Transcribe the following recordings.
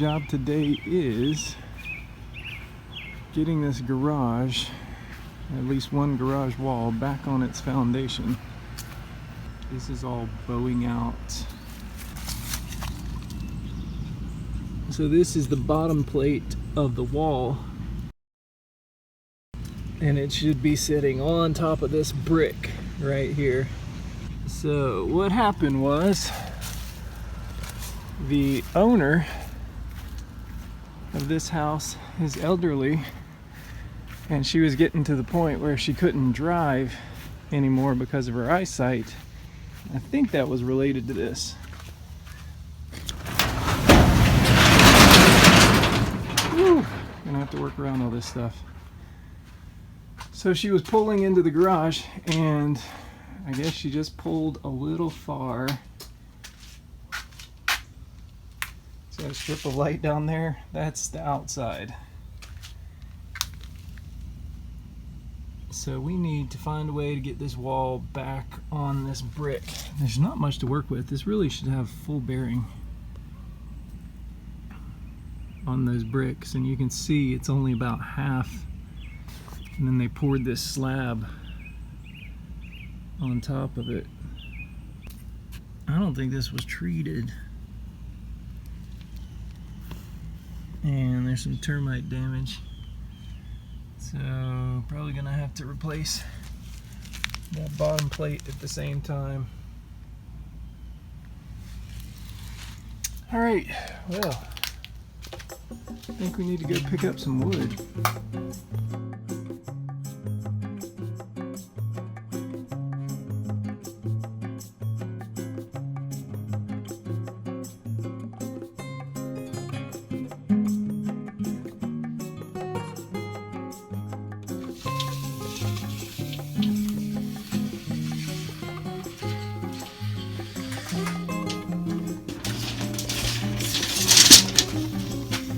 job today is getting this garage, at least one garage wall, back on its foundation. This is all bowing out. So this is the bottom plate of the wall, and it should be sitting on top of this brick right here. So what happened was, the owner of this house is elderly, and she was getting to the point where she couldn't drive anymore because of her eyesight. I think that was related to this. Whew, gonna have to work around all this stuff. So she was pulling into the garage, and I guess she just pulled a little far. See that strip of light down there? That's the outside. So we need to find a way to get this wall back on this brick. There's not much to work with. This really should have full bearing on those bricks, and you can see it's only about half, and then they poured this slab on top of it. I don't think this was treated, and there's some termite damage, so probably gonna have to replace that bottom plate at the same time. All right, well, I think we need to go pick up some wood.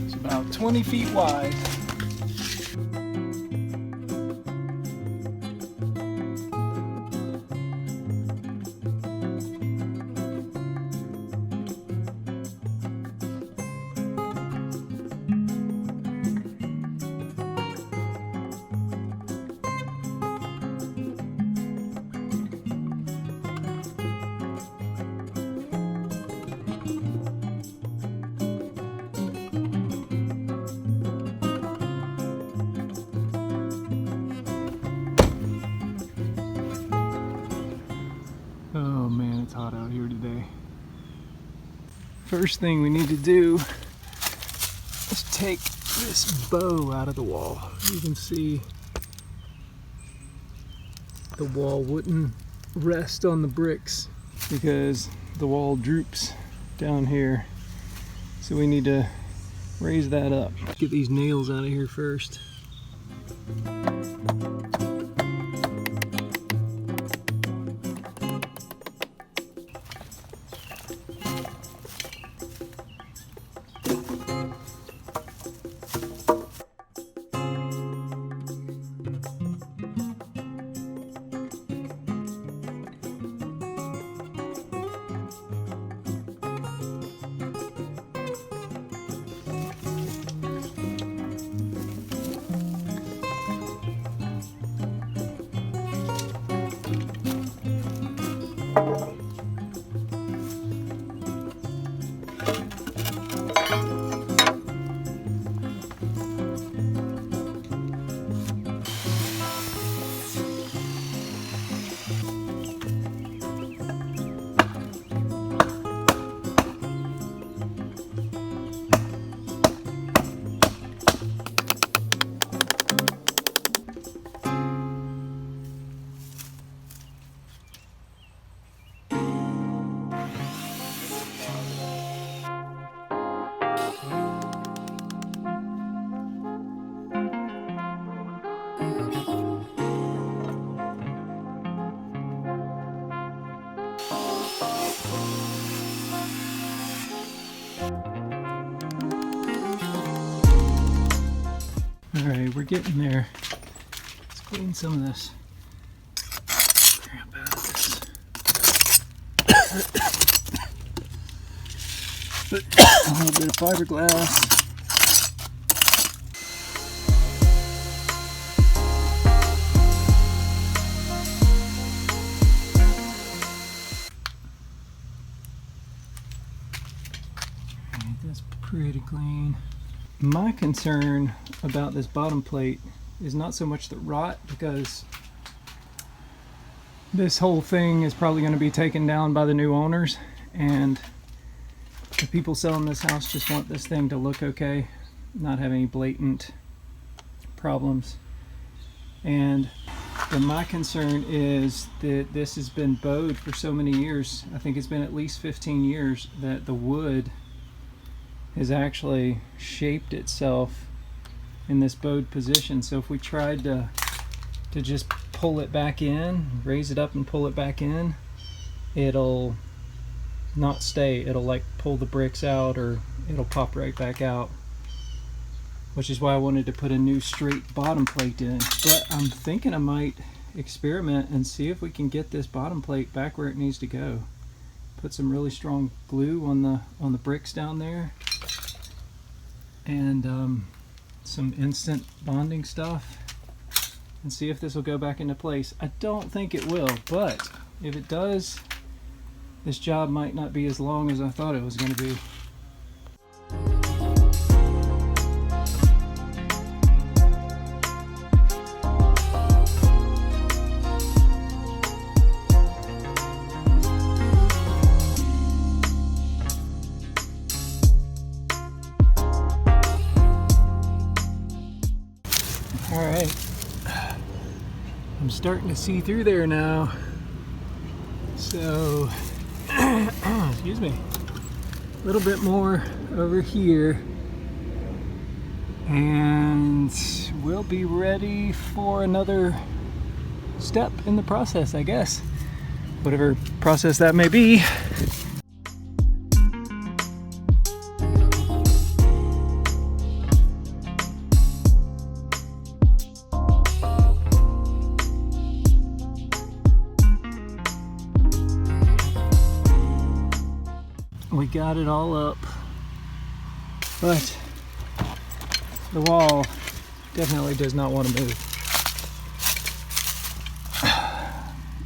It's about 20 feet wide. Oh man, it's hot out here today. First thing we need to do is take this bow out of the wall. You can see the wall wouldn't rest on the bricks because the wall droops down here. So we need to raise that up. Get these nails out of here first. Alright, we're getting there. Let's clean some of this crap out of this. A little bit of fiberglass. That's pretty clean. My concern about this bottom plate is not so much the rot, because this whole thing is probably going to be taken down by the new owners, and the people selling this house just want this thing to look okay, not have any blatant problems. But my concern is that this has been bowed for so many years. I think it's been at least 15 years that the wood has actually shaped itself in this bowed position. So if we tried to just pull it back in, raise it up and pull it back in, it'll not stay. It'll like pull the bricks out, or it'll pop right back out, which is why I wanted to put a new straight bottom plate in. But I'm thinking I might experiment and see if we can get this bottom plate back where it needs to go. Put some really strong glue on the bricks down there, and some instant bonding stuff, and see if this will go back into place. I don't think it will, but if it does, this job might not be as long as I thought it was going to be. Alright, I'm starting to see through there now. So, excuse me, a little bit more over here, and we'll be ready for another step in the process, I guess. Whatever process that may be. We got it all up, but the wall definitely does not want to move.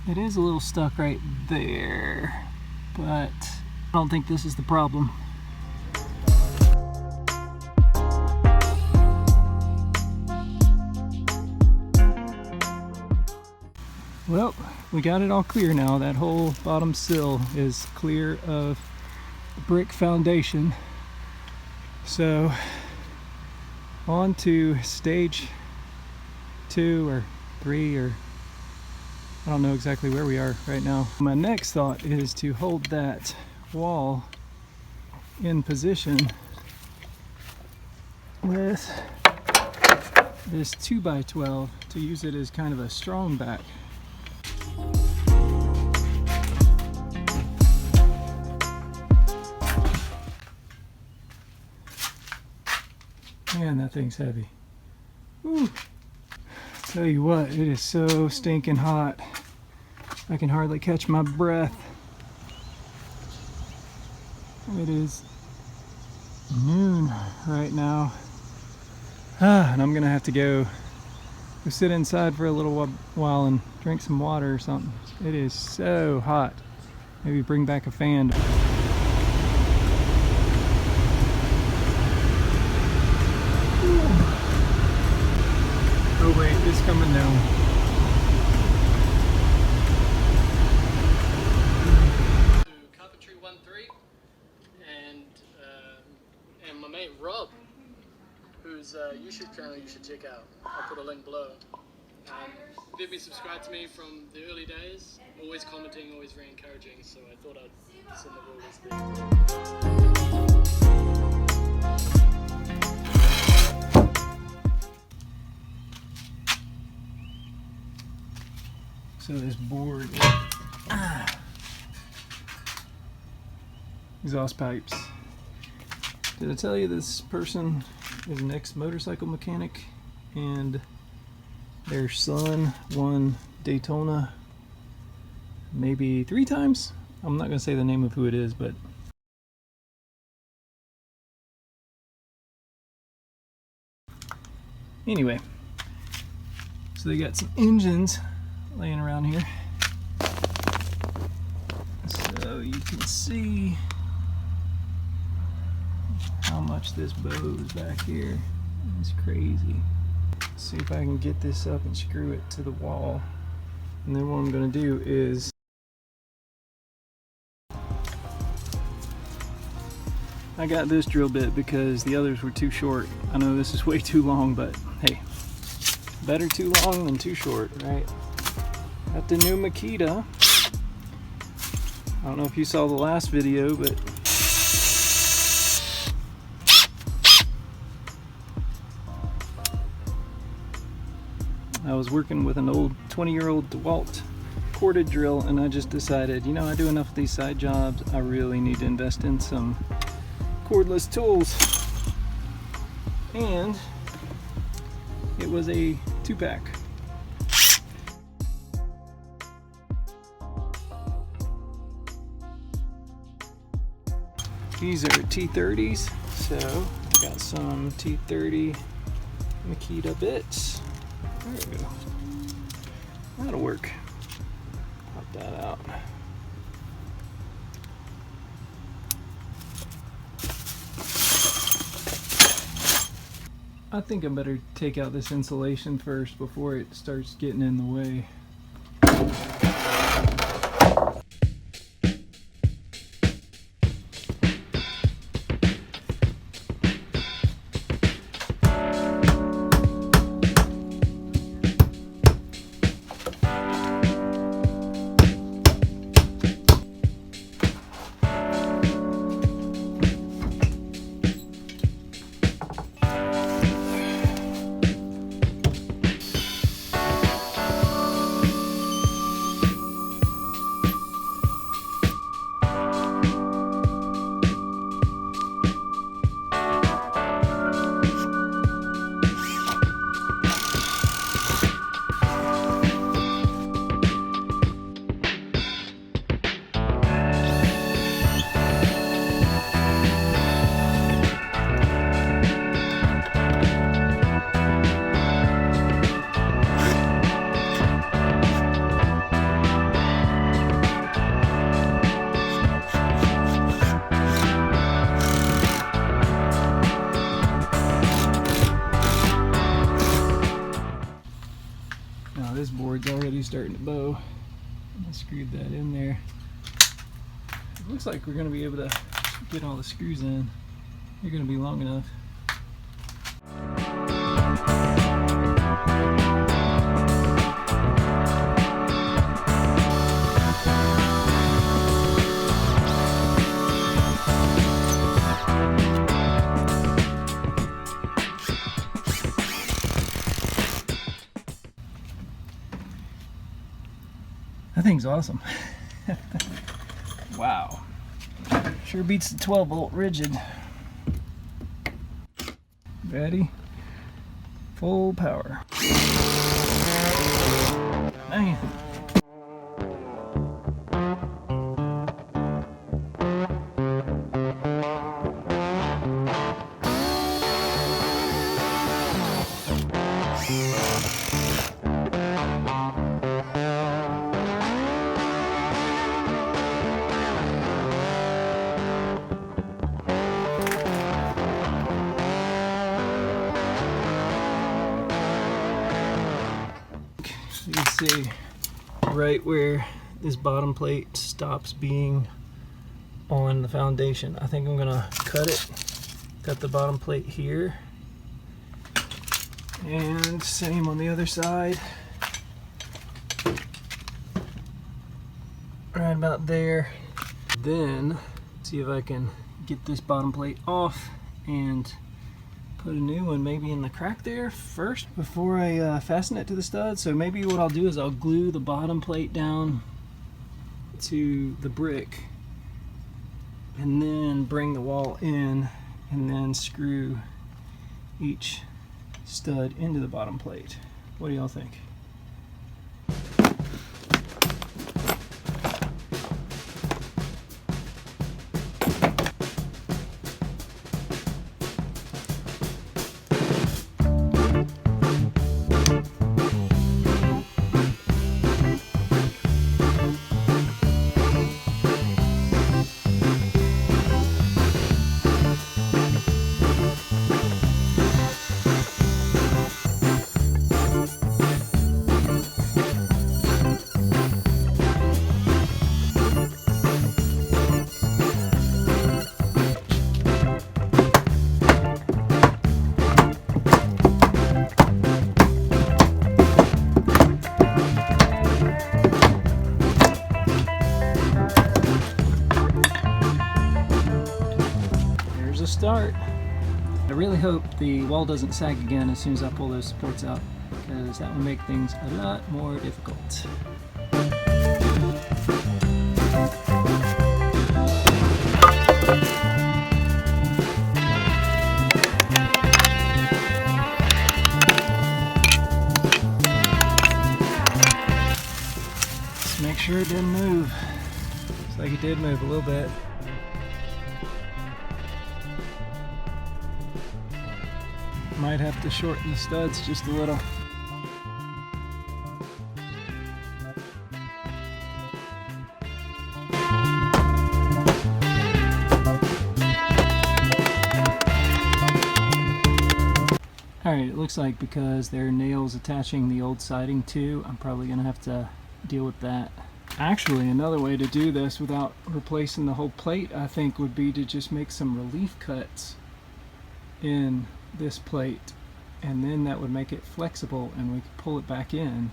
It is a little stuck right there, but I don't think this is the problem. Well, we got it all clear now. That whole bottom sill is clear of brick foundation. So on to stage 2 or 3, or I don't know exactly where we are right now. My next thought is to hold that wall in position with this 2x12 to use it as kind of a strong back. Man, that thing's heavy. Whew. Tell you what, it is so stinking hot. I can hardly catch my breath. It is noon right now. And I'm gonna have to go sit inside for a little while and drink some water or something. It is so hot. Maybe bring back a fan. Oh wait, it's coming down. To Carpentry 13, and my mate Rob, whose YouTube channel you should check out. I'll put a link below. They've been subscribed to me from the early days, always commenting, always very encouraging, so I thought I'd send them all this thing. So this board, exhaust pipes. Did I tell you this person is an ex-motorcycle mechanic, and their son won Daytona maybe 3 times? I'm not going to say the name of who it is, but Anyway, so they got some engines laying around here. So you can see how much this bows back here. It's crazy. Let's see if I can get this up and screw it to the wall. And then what I'm going to do is I got this drill bit because the others were too short. I know this is way too long, but hey, better too long than too short, right? Got the new Makita. I don't know if you saw the last video, but I was working with an old 20-year-old DeWalt corded drill, and I just decided, you know, I do enough of these side jobs, I really need to invest in some cordless tools. And it was a 2-pack. These are T30s, so I got some T30 Makita bits. There we go. That'll work. Pop that out. I think I better take out this insulation first before it starts getting in the way. Now this board's already starting to bow. I screwed that in there. It looks like we're going to be able to get all the screws in. They're going to be long enough. That thing's awesome. Wow. Sure beats the 12-volt rigid. Ready? Full power. Man. You can see right where this bottom plate stops being on the foundation. I think I'm gonna cut it, cut the bottom plate here, and same on the other side, right about there. Then see if I can get this bottom plate off and put a new one maybe in the crack there first before I fasten it to the stud. So maybe what I'll do is I'll glue the bottom plate down to the brick and then bring the wall in and then screw each stud into the bottom plate. What do y'all think? start. I really hope the wall doesn't sag again as soon as I pull those supports out, because that will make things a lot more difficult. Just make sure it didn't move. Looks like it did move a little bit. Might have to shorten the studs just a little. Alright, it looks like because there are nails attaching the old siding too, I'm probably going to have to deal with that. Actually, another way to do this without replacing the whole plate, I think, would be to just make some relief cuts in this plate, and then that would make it flexible and we could pull it back in.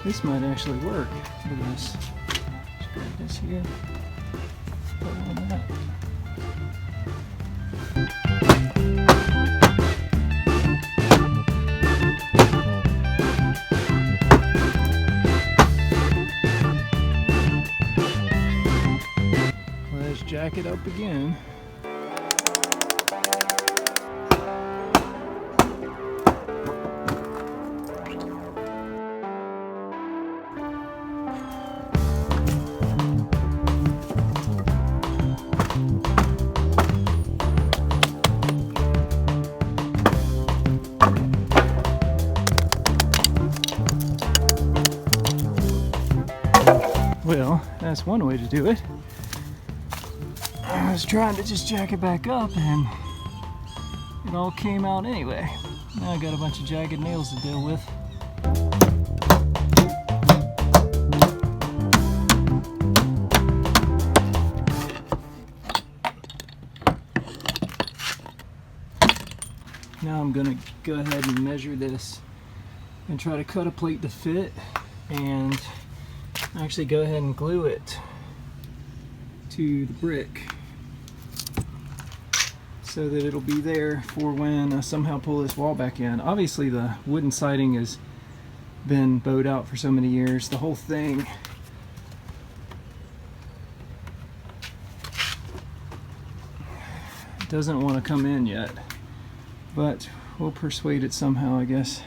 This might actually work. Look at this. Just grab this here. Put it on that. Let's jack it up again. Well, that's one way to do it. I was trying to just jack it back up and it all came out anyway. Now I got a bunch of jagged nails to deal with. Now I'm gonna go ahead and measure this and try to cut a plate to fit and actually go ahead and glue it to the brick so that it'll be there for when I somehow pull this wall back in. Obviously the wooden siding has been bowed out for so many years. The whole thing doesn't want to come in yet, but we'll persuade it somehow, I guess.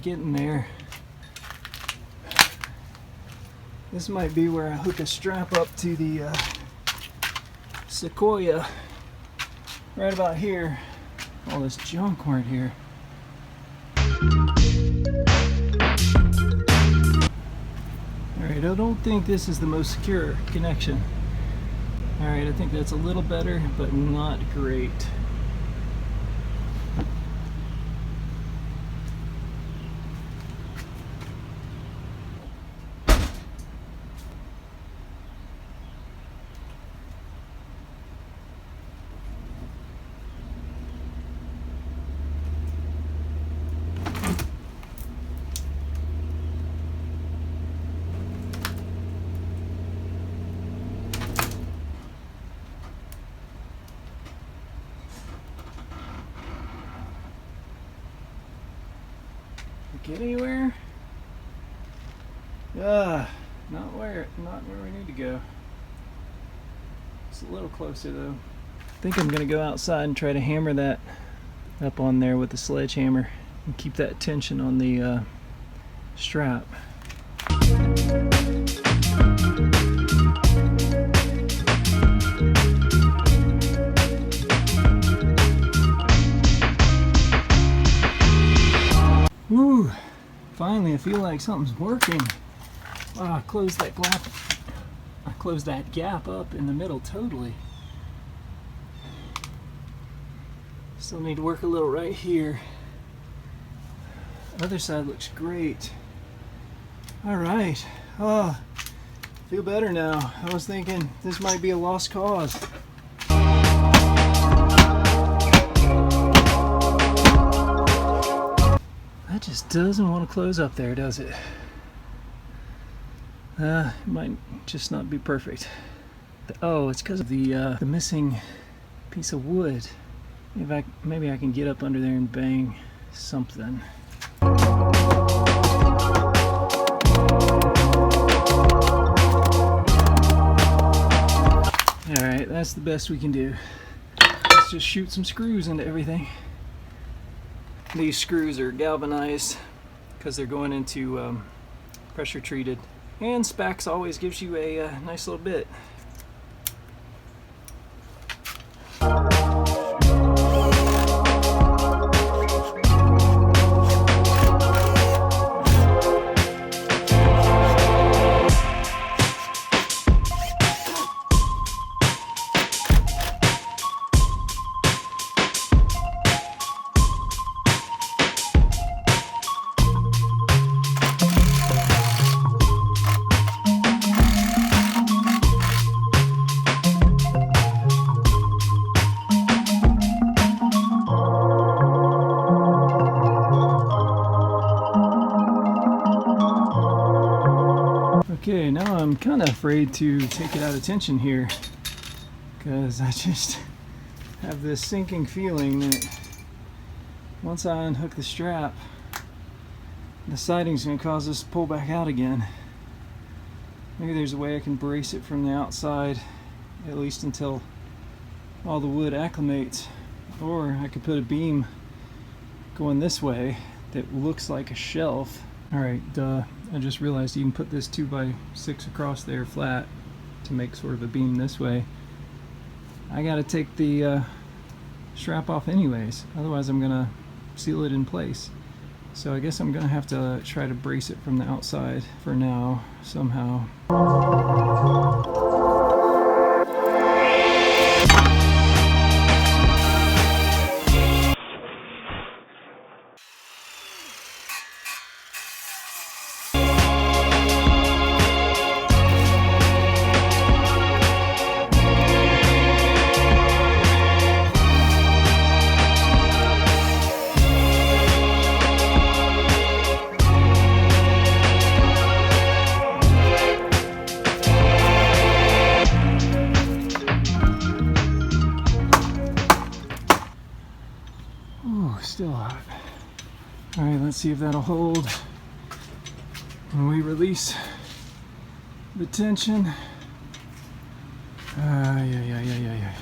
Getting there. This might be where I hook a strap up to the Sequoia, right about here. All this junk right here. Alright, I don't think this is the most secure connection. Alright, I think that's a little better, but not great. Get anywhere? Not where we need to go. It's a little closer though. I think I'm gonna go outside and try to hammer that up on there with the sledgehammer and keep that tension on the strap. Woo! Finally, I feel like something's working. Wow, I closed that gap up in the middle totally. Still need to work a little right here. Other side looks great. All right. Oh, feel better now. I was thinking this might be a lost cause. That just doesn't want to close up there, does it? It might just not be perfect. Oh, it's because of the missing piece of wood. Maybe I can get up under there and bang something. Alright, that's the best we can do. Let's just shoot some screws into everything. These screws are galvanized because they're going into pressure treated. And Spax always gives you a nice little bit. Okay, now I'm kind of afraid to take it out of tension here because I just have this sinking feeling that once I unhook the strap, the siding's going to cause this to pull back out again. Maybe there's a way I can brace it from the outside, at least until all the wood acclimates, or I could put a beam going this way that looks like a shelf. Alright, duh. I just realized you can put this 2x6 across there flat to make sort of a beam this way. I gotta take the strap off anyways, otherwise I'm gonna seal it in place. So I guess I'm gonna have to try to brace it from the outside for now, somehow. Still hot. Alright, let's see if that'll hold when we release the tension. Yeah.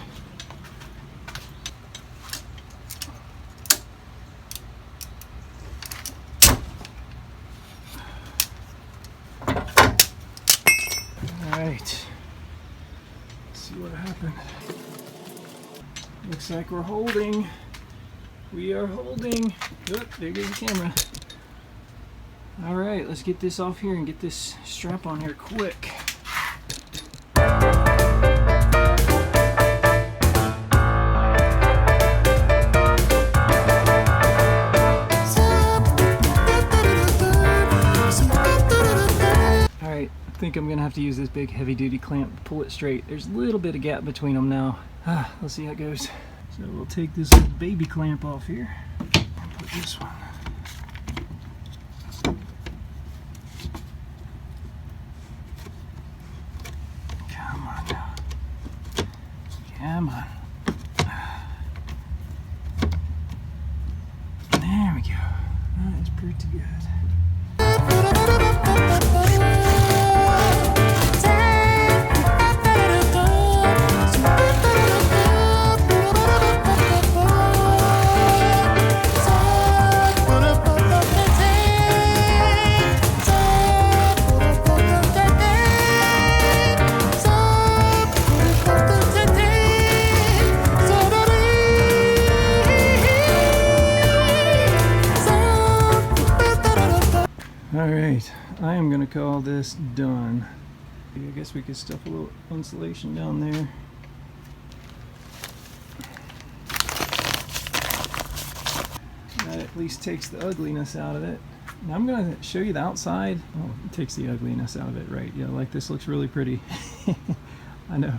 Alright. Let's see what happened. Looks like we're holding. We are holding. Oop, there goes the camera. Alright, let's get this off here and get this strap on here quick. Alright, I think I'm gonna have to use this big heavy duty clamp to pull it straight. There's a little bit of gap between them now. Let's see how it goes. So we'll take this little baby clamp off here and put this one. Come on now. Come on. There we go. That is pretty good. Alright, I am going to call this done. I guess we could stuff a little insulation down there. That at least takes the ugliness out of it. Now I'm going to show you the outside. Oh, it takes the ugliness out of it, right? Yeah, like this looks really pretty. I know.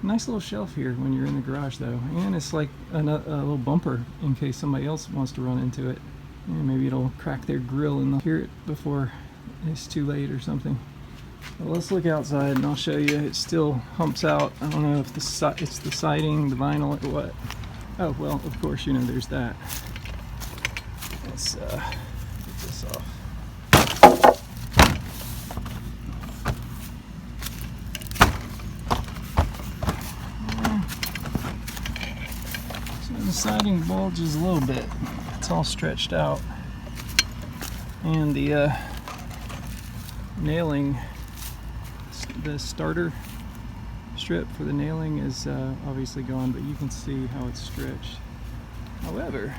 Nice little shelf here when you're in the garage though. And it's like a little bumper in case somebody else wants to run into it. And maybe it'll crack their grill and they'll hear it before it's too late or something. Well, let's look outside and I'll show you. It still humps out. I don't know if it's the siding, the vinyl, or what. Oh, well, of course, you know, there's that. Let's get this off. So the siding bulges a little bit. It's all stretched out. And the nailing, the starter strip for the nailing is obviously gone, but you can see how it's stretched. However,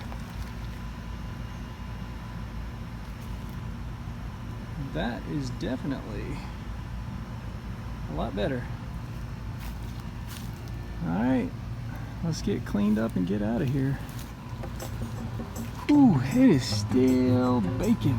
that is definitely a lot better. Alright, let's get cleaned up and get out of here. Ooh, it is still baking.